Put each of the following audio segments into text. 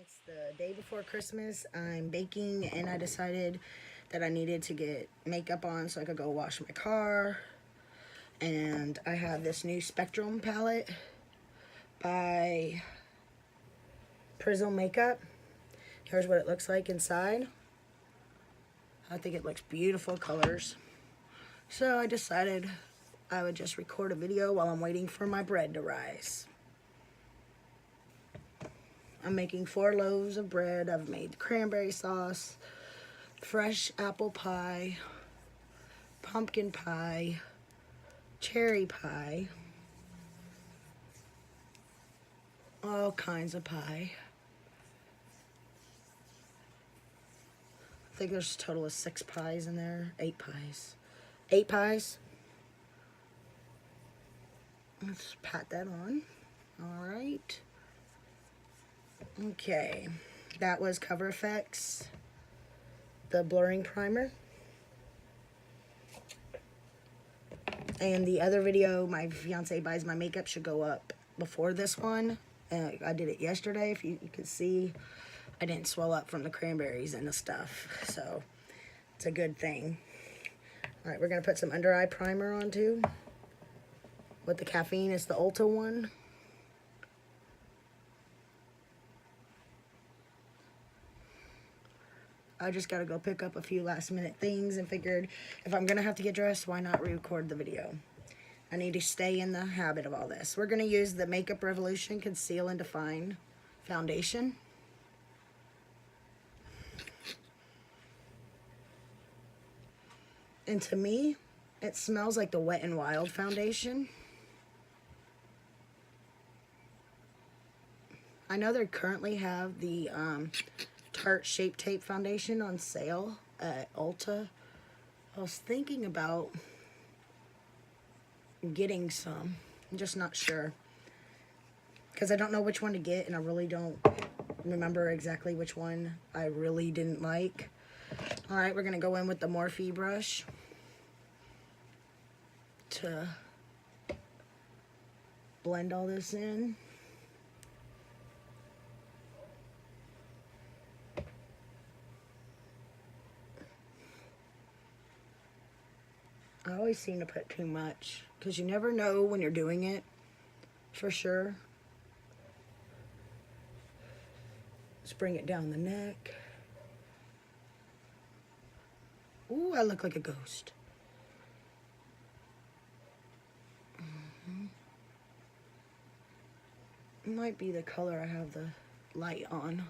It's the day before Christmas. I'm baking and I decided that I needed to get makeup on so I could go wash my car. And I have this new Spectrum palette by Prism makeup. Here's what it looks like inside. I think it looks beautiful colors. So I decided I would just record a video while I'm waiting for my bread to rise. I'm making 4 loaves of bread. I've made cranberry sauce, fresh apple pie, pumpkin pie, cherry pie, all kinds of pie. I think there's a total of 6 pies in there, 8 pies. 8 pies. Let's pat that on. All right. Okay, that was Cover FX, the blurring primer. And the other video, my fiance buys my makeup, should go up before this one. I did it yesterday. If you could see, I didn't swell up from the cranberries and the stuff, so it's a good thing. All right, we're gonna put some under eye primer on too. With the caffeine, it's the Ulta one. I just gotta go pick up a few last minute things and figured if I'm gonna have to get dressed, why not re-record the video? I need to stay in the habit of all this. We're gonna use the Makeup Revolution Conceal and Define Foundation. And to me, it smells like the Wet n Wild foundation. I know they currently have the Tarte Shape Tape foundation on sale at Ulta. I was thinking about getting some. I'm just not sure. Because I don't know which one to get, and I really don't remember exactly which one I really didn't like. Alright, we're going to go in with the Morphe brush to blend all this in. I always seem to put too much because you never know when you're doing it for sure. Let's bring it down the neck. Ooh, I look like a ghost. It might be the color I have the light on.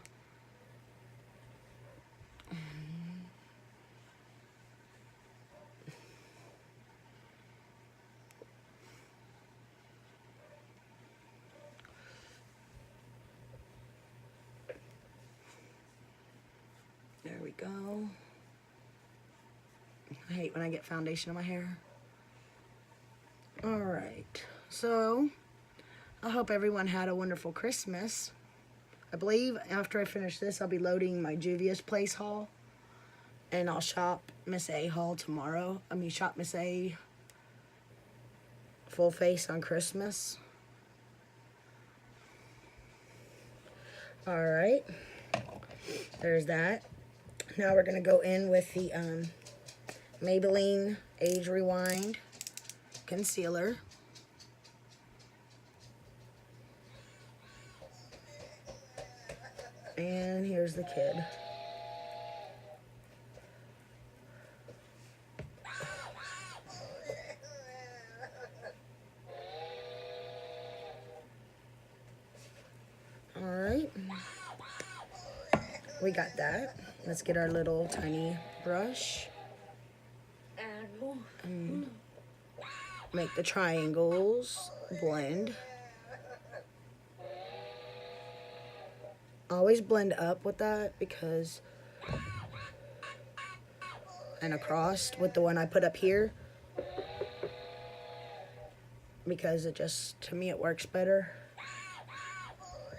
There we go. I hate when I get foundation on my hair. Alright, so I hope everyone had a wonderful Christmas. I believe after I finish this, I'll be loading my Juvia's Place haul. And I'll shop Miss A haul tomorrow. Shop Miss A full face on Christmas. Alright, there's that. Now we're going to go in with the Maybelline Age Rewind Concealer. And here's the kid. Alright. We got that. Let's get our little tiny brush. And make the triangles blend. Always blend up with that because, and across with the one I put up here, because it just, to me, it works better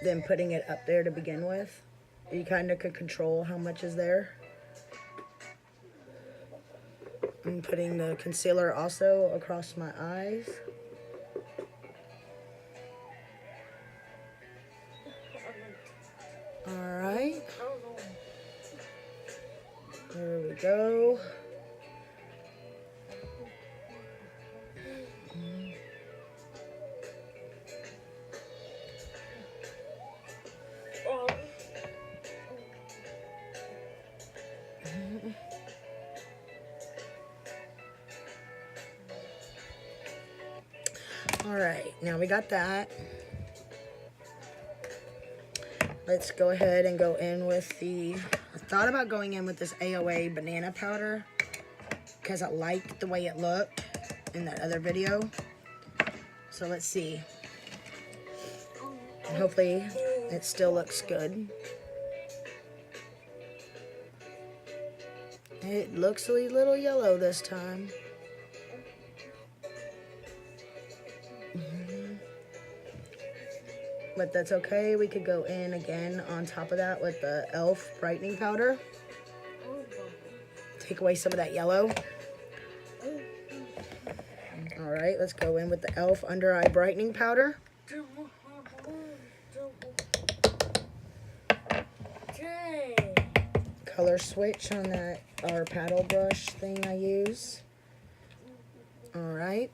than putting it up there to begin with. You kind of could control how much is there. I'm putting the concealer also across my eyes. Alright. There we go. Alright, now we got that. Let's go ahead and go in with the... I thought about going in with this AOA banana powder because I liked the way it looked in that other video. So let's see. And hopefully it still looks good. It looks a little yellow this time. But that's okay. We could go in again on top of that with the e.l.f. brightening powder. Take away some of that yellow. Alright, let's go in with the e.l.f. under eye brightening powder. Color switch on that, our paddle brush thing I use. Alright.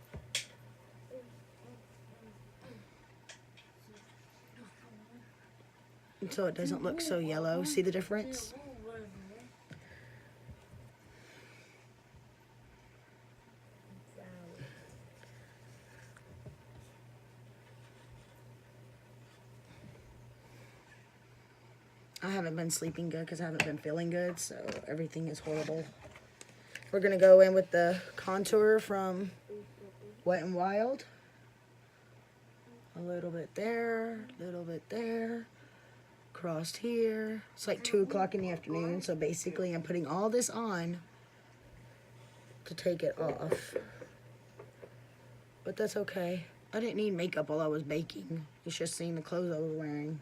So it doesn't look so yellow. See the difference? I haven't been sleeping good because I haven't been feeling good, so everything is horrible. We're going to go in with the contour from Wet n Wild. A little bit there, a little bit there. Crossed here. It's like 2 o'clock in the afternoon, so basically I'm putting all this on to take it off. But that's okay. I didn't need makeup while I was baking. You should have seen the clothes I was wearing.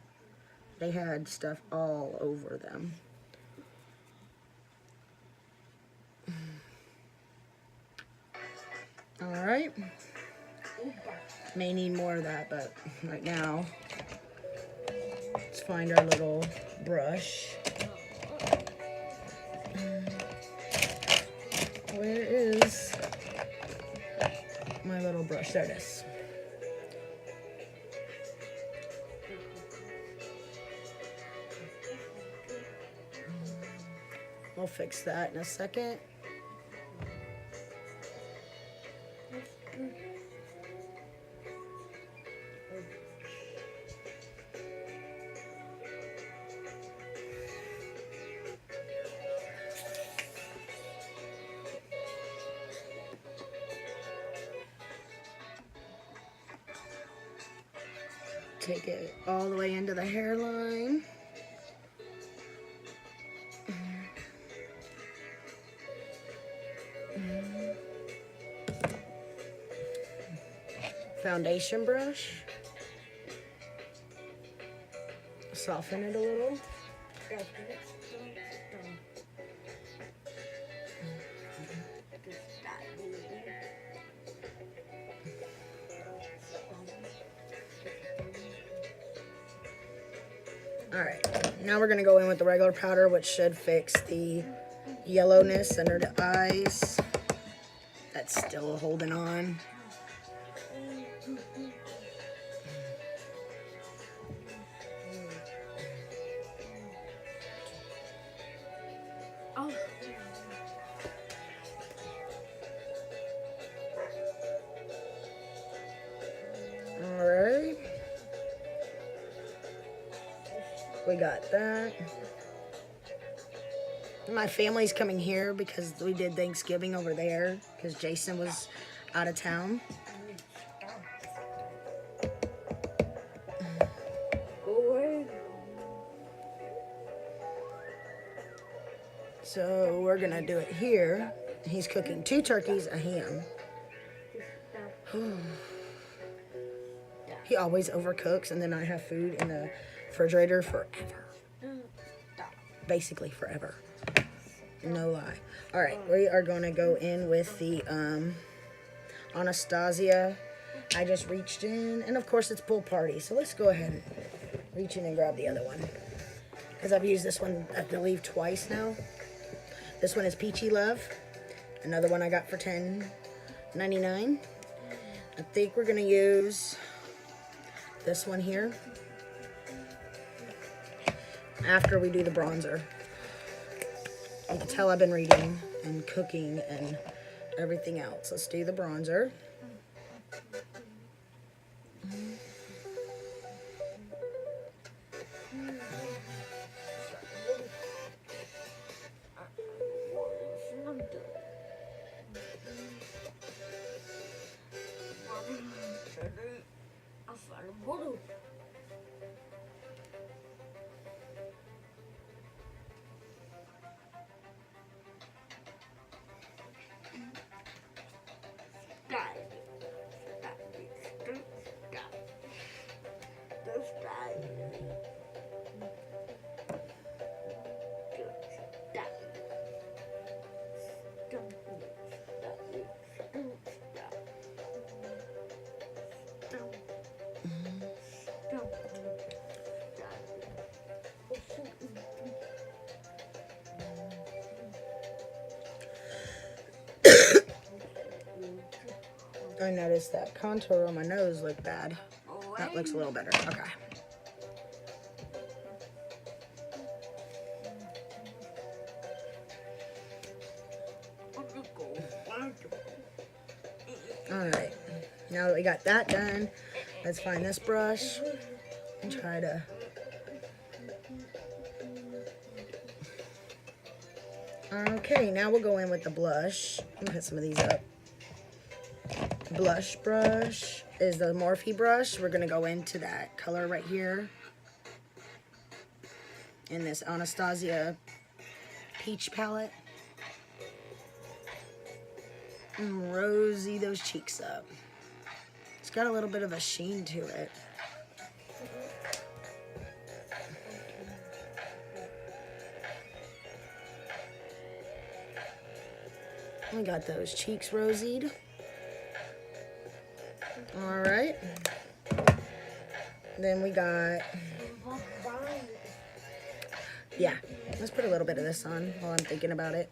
They had stuff all over them. Alright. May need more of that, but right now, let's find our little brush. Where is my little brush? There it is. We'll fix that in a second. Take it all the way into the hairline. Foundation brush. Soften it a little. Alright, now we're going to go in with the regular powder, which should fix the yellowness under the eyes. That's still holding on. Alright. We got that. My family's coming here because we did Thanksgiving over there because Jason was out of town. So we're gonna do it here. He's cooking 2 turkeys, a ham. He always overcooks, and then I have food in the refrigerator forever. Basically forever. No lie. Alright, we are going to go in with the Anastasia. I just reached in, and of course it's pool party, so let's go ahead and reach in and grab the other one. because I've used this one, I believe, twice now. This one is Peachy Love. Another one I got for $10.99. I think we're going to use this one here after we do the bronzer. You can tell I've been reading and cooking and everything else. Let's do the bronzer. I noticed that contour on my nose looked bad. That looks a little better. Okay. Alright. Now that we got that done, let's find this brush and try to... Okay, now we'll go in with the blush. I'm gonna put some of these up. Blush brush is the Morphe brush. We're gonna go into that color right here in this Anastasia peach palette and rosy those cheeks up. It's got a little bit of a sheen to it. We got those cheeks rosied. Alright. Then we got... Yeah, let's put a little bit of this on while I'm thinking about it.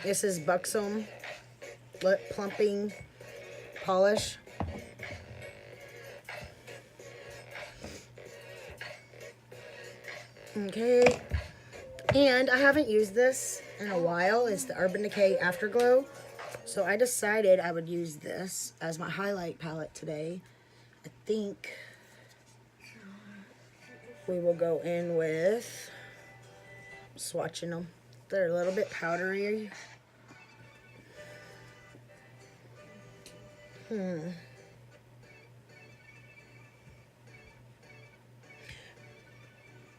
This is Buxom Lip Plumping Polish. Okay, and I haven't used this in a while. It's the Urban Decay AfterGlow. So I decided I would use this as my highlight palette today. I think we will go in with swatching them. They're a little bit powdery.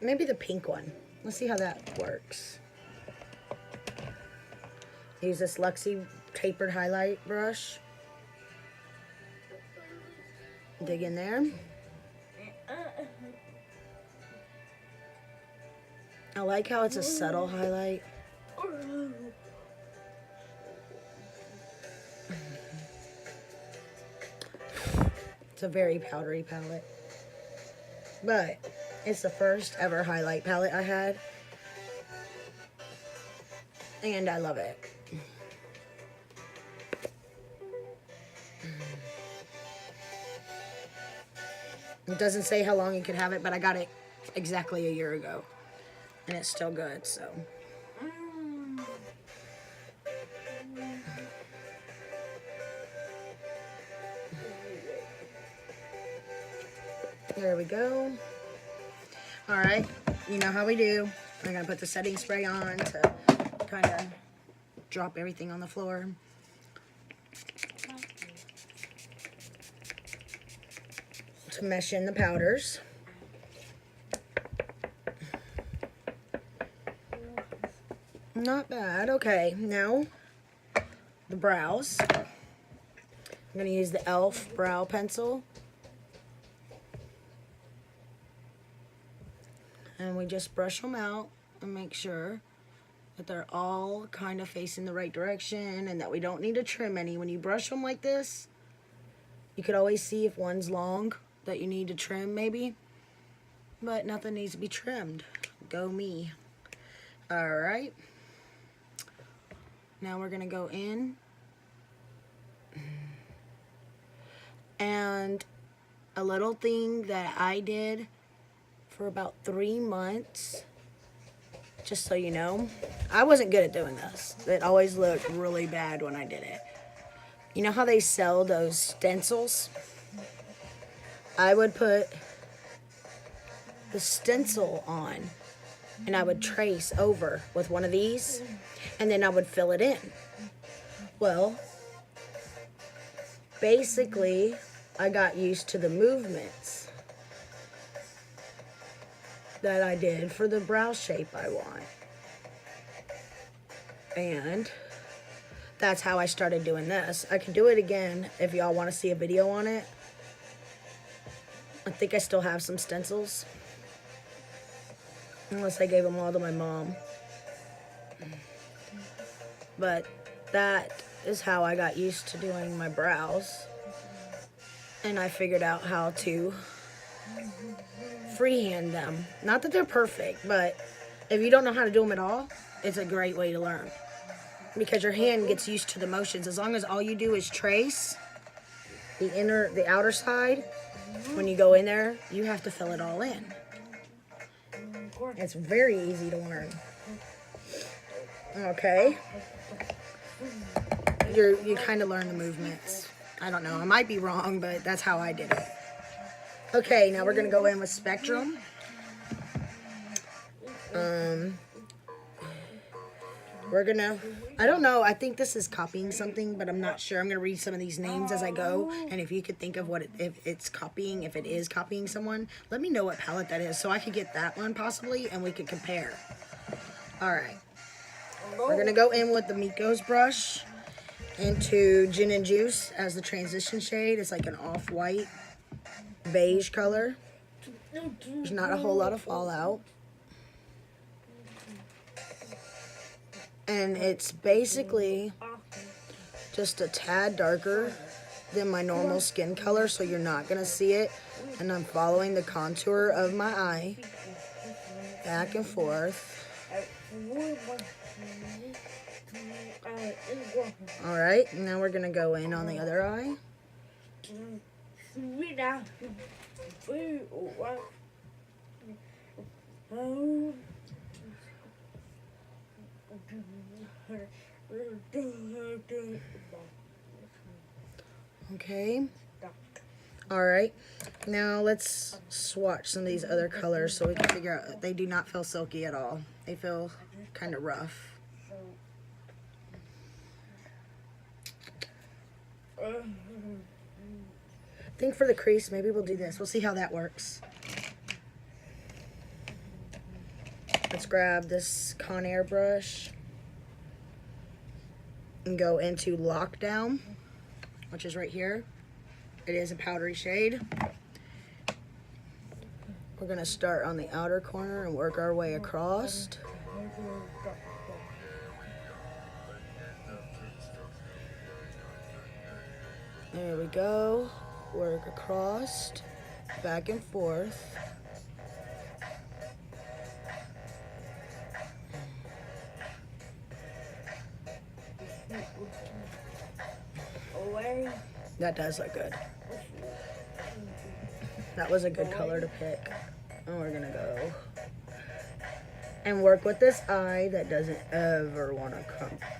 Maybe the pink one. Let's see how that works. Use this Luxie tapered highlight brush. Dig in there. I like how it's a subtle highlight. It's a very powdery palette. But it's the first ever highlight palette I had. And I love it. It doesn't say how long you can have it, but I got it exactly a year ago. And it's still good, so. There we go. Alright, you know how we do. I'm going to put the setting spray on to kind of drop everything on the floor. To mesh in the powders. Not bad. Okay, now the brows. I'm going to use the e.l.f. brow pencil. And we just brush them out and make sure that they're all kind of facing the right direction and that we don't need to trim any. When you brush them like this, You could always see if one's long that you need to trim maybe. But nothing needs to be trimmed. Go me. Alright. Now we're going to go in. And a little thing that I did for about 3 months, just so you know, I wasn't good at doing this. It always looked really bad when I did it. You know how they sell those stencils? I would put the stencil on and I would trace over with one of these and then I would fill it in. Well, basically, I got used to the movements that I did for the brow shape I want. And that's how I started doing this. I can do it again if y'all want to see a video on it. I think I still have some stencils. Unless I gave them all to my mom. But that is how I got used to doing my brows. And I figured out how to freehand them. Not that they're perfect, but if you don't know how to do them at all, it's a great way to learn. Because your hand gets used to the motions. As long as all you do is trace the outer side, when you go in there, you have to fill it all in. It's very easy to learn. Okay. You kind of learn the movements. I don't know. I might be wrong, but that's how I did it. Okay, now we're going to go in with Spectrum. We're going to, I don't know, I think this is copying something, but I'm not sure. I'm going to read some of these names as I go, and if you could think of if it is copying someone, let me know what palette that is, so I could get that one possibly, and we could compare. Alright. We're going to go in with the Miko's brush into Gin and Juice as the transition shade. It's like an off-white beige color. There's not a whole lot of fallout. And it's basically just a tad darker than my normal skin color, so you're not going to see it. And I'm following the contour of my eye back and forth. Alright, now we're going to go in on the other eye. Okay. Alright. Now let's swatch some of these other colors so we can figure out. They do not feel silky at all. They feel kind of rough. I think for the crease, maybe we'll do this. We'll see how that works. Let's grab this Conair brush and go into Lockdown, which is right here. It is a powdery shade. We're going to start on the outer corner and work our way across. There we go. Work across, back and forth. That does look good. That was a good color to pick. And we're gonna go and work with this eye that doesn't ever want to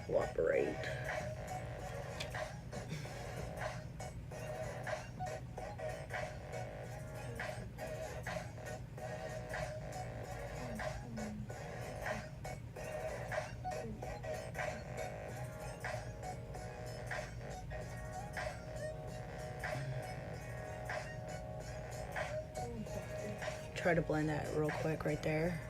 cooperate. Try to blend that real quick right there.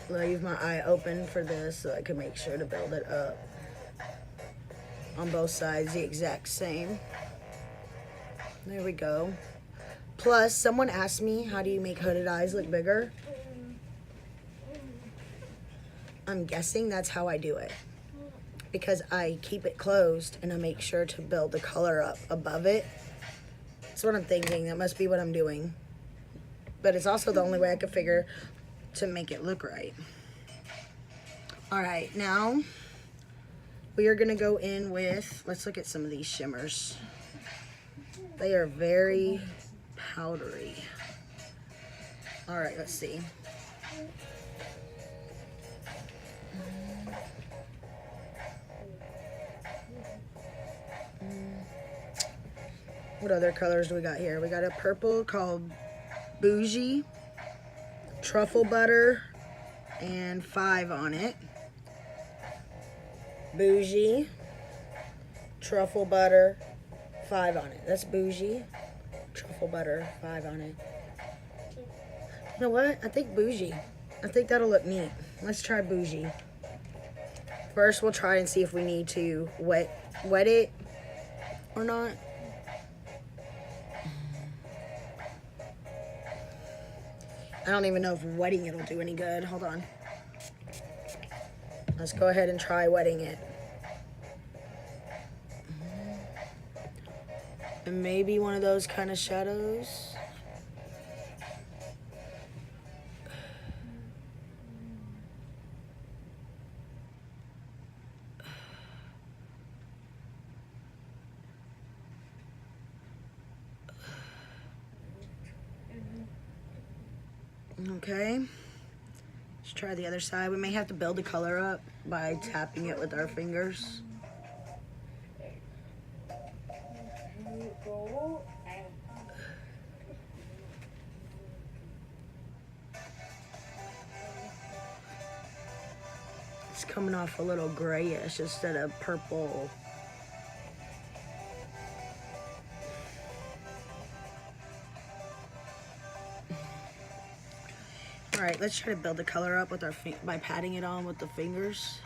Leave my eye open for this so I can make sure to build it up on both sides the exact same. There we go. Plus, someone asked me, how do you make hooded eyes look bigger? I'm guessing that's how I do it. Because I keep it closed and I make sure to build the color up above it. That's what I'm thinking. That must be what I'm doing. But it's also the only way I could figure to make it look right. Alright, now we are going to go in with, let's look at some of these shimmers. They are very powdery. Alright, let's see. What other colors do we got here? We got a purple called Bougie, Truffle Butter, and 5 on it. Bougie, Truffle Butter, 5 on it. That's Bougie, Truffle Butter, 5 on it. You know what? I think Bougie. I think that'll look neat. Let's try Bougie. First, we'll try and see if we need to wet it or not. I don't even know if wetting it'll do any good. Hold on. Let's go ahead and try wetting it. And maybe one of those kind of shadows. Okay, let's try the other side. We may have to build the color up by tapping it with our fingers. It's coming off a little grayish instead of purple. All right, let's try to build the color up with our by patting it on with the fingers.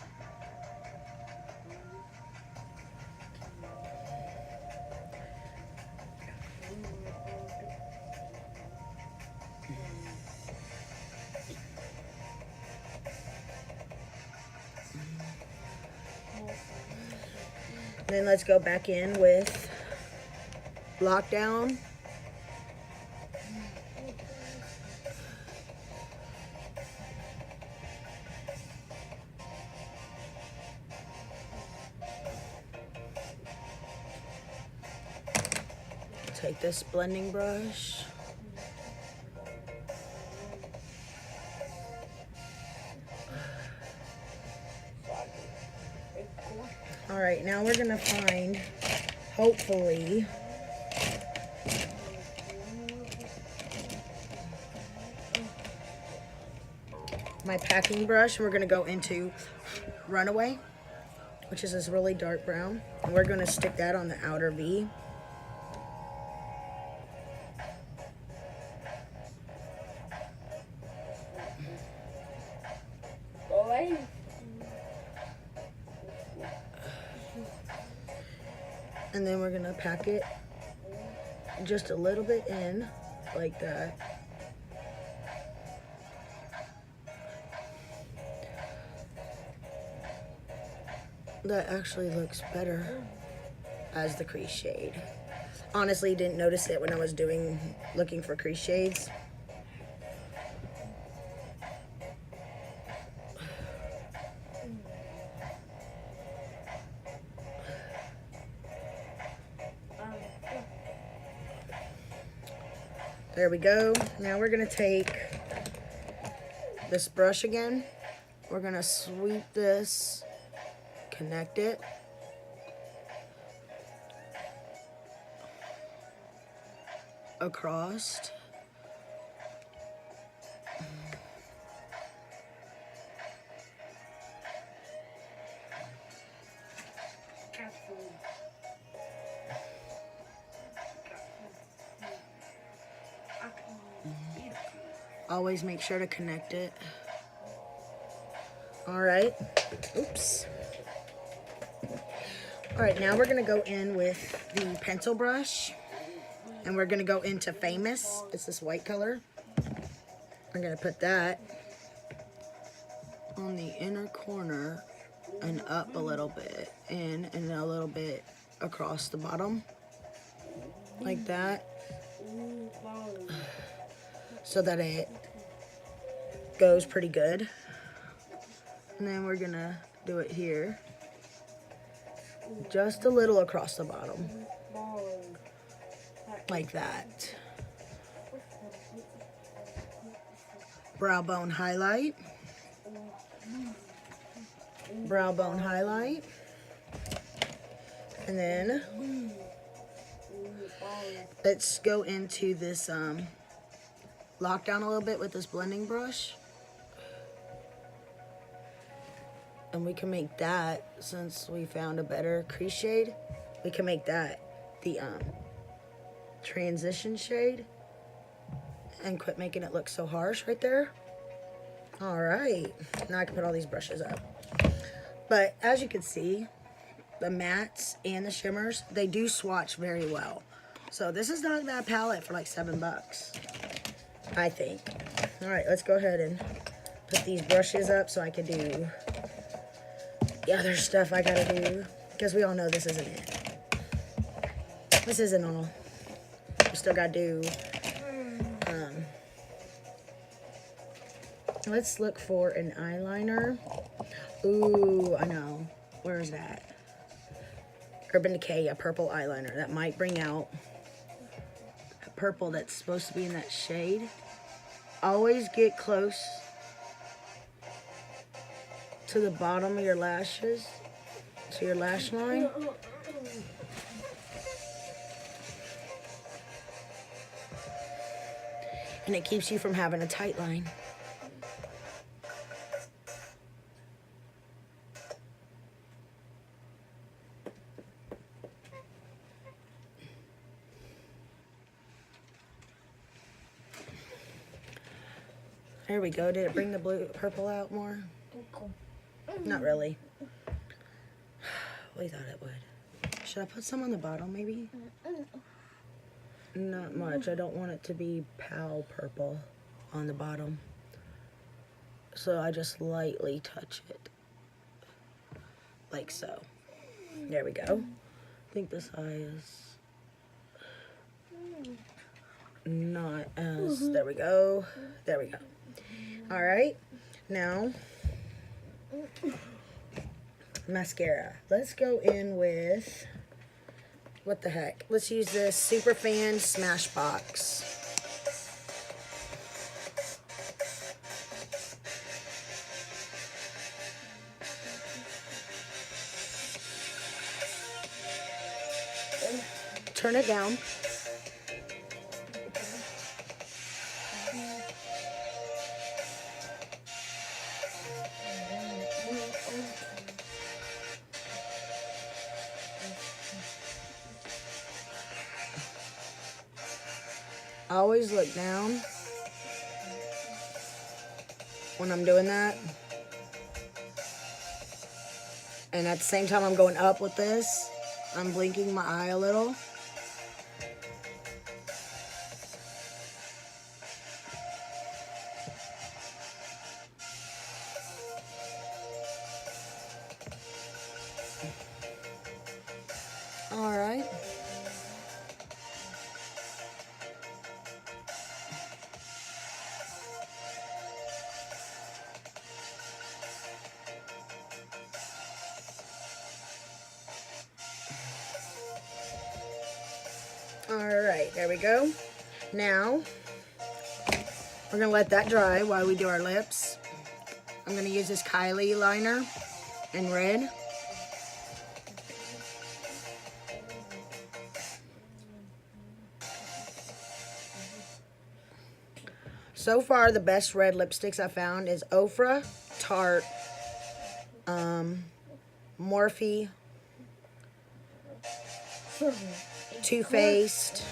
Then let's go back in with Lockdown. Take this blending brush. All right, now we're gonna find, hopefully, my packing brush. We're gonna go into Runaway, which is this really dark brown, and we're gonna stick that on the outer V. And then we're gonna pack it just a little bit in, like that. That actually looks better as the crease shade. Honestly, didn't notice it when I was looking for crease shades. There we go. Now we're gonna take this brush again. We're gonna sweep this, connect it. Across. Always make sure to connect it. All right. Oops. All right, now we're gonna go in with the pencil brush. And we're going to go into Famous. It's this white color. I'm going to put that on the inner corner and up a little bit in and a little bit across the bottom. Like that. So that it goes pretty good. And then we're going to do it here. Just a little across the bottom. Like that. Brow bone highlight. Brow bone highlight. And then let's go into this lock down a little bit with this blending brush. And we can make that, since we found a better crease shade, we can make that the transition shade and quit making it look so harsh right there. All right, now I can put all these brushes up. But as you can see, the mattes and the shimmers, they do swatch very well. So this is not a bad palette for like $7, I think. All right, let's go ahead and put these brushes up so I can do the other stuff I gotta do, because we all know this isn't it. This isn't all. We still gotta do, let's look for an eyeliner. Ooh, I know. Where is that? Urban Decay, a purple eyeliner. That might bring out a purple that's supposed to be in that shade. Always get close to the bottom of your lashes, to your lash line. And it keeps you from having a tight line. There we go. Did it bring the purple out more? Not really. We thought it would. Should I put some on the bottom, maybe? Not much. I don't want it to be pale purple on the bottom. So I just lightly touch it. Like so. There we go. I think this eye is not as... There we go. There we go. Alright. Now... mascara. Let's go in with, what the heck? Let's use this Superfan Smashbox. Turn it down. Always look down when I'm doing that. And at the same time I'm going up with this, I'm blinking my eye a little. All right. Alright, there we go. Now, we're going to let that dry while we do our lips. I'm going to use this Kylie Liner in red. So far, the best red lipsticks I found is Ofra, Tarte, Morphe, Too Faced,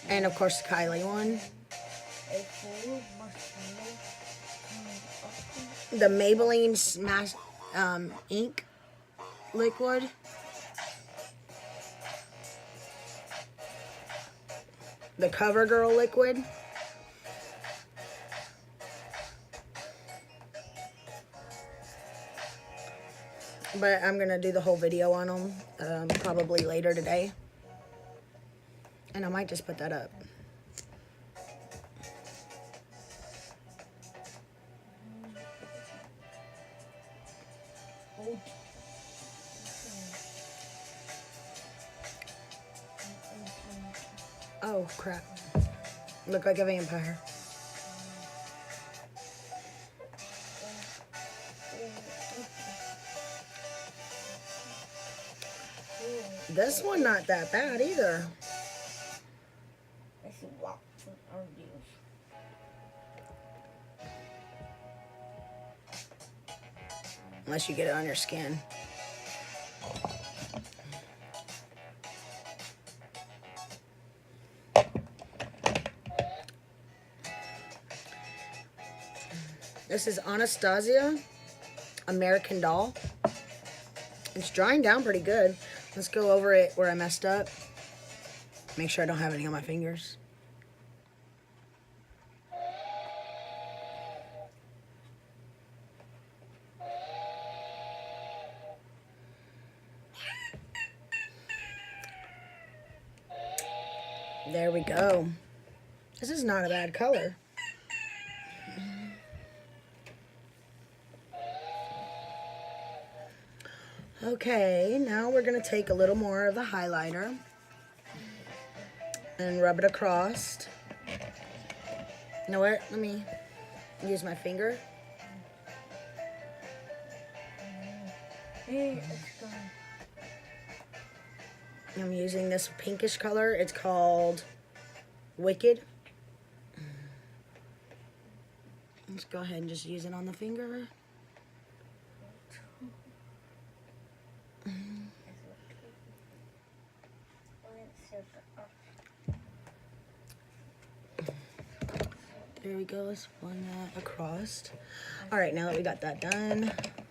and of course the Kylie one. The Maybelline Smash ink liquid. the CoverGirl liquid. But I'm going to do the whole video on them probably later today. And I might just put that up. Oh, crap. Look like a vampire. This one not that bad either. Unless you get it on your skin. This is Anastasia American Doll. It's drying down pretty good. Let's go over it where I messed up. Make sure I don't have any on my fingers. There we go. This is not a bad color. Okay, now we're going to take a little more of the highlighter and rub it across. You know what? Let me use my finger. I'm using this pinkish color. It's called Wicked. Let's go ahead and just use it on the finger. There we go, let's run that across. All right, now that we got that done,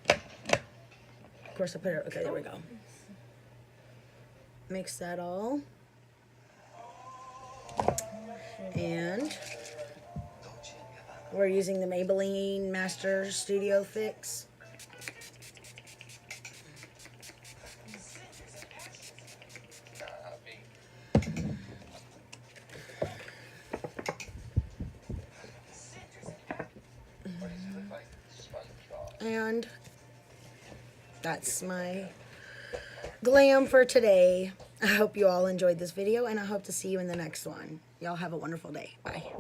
of course I put it, okay, there we go. Mix that all. And we're using the Maybelline Master Studio Fix. And that's my glam for today. I hope you all enjoyed this video, and I hope to see you in the next one. Y'all have a wonderful day. Bye.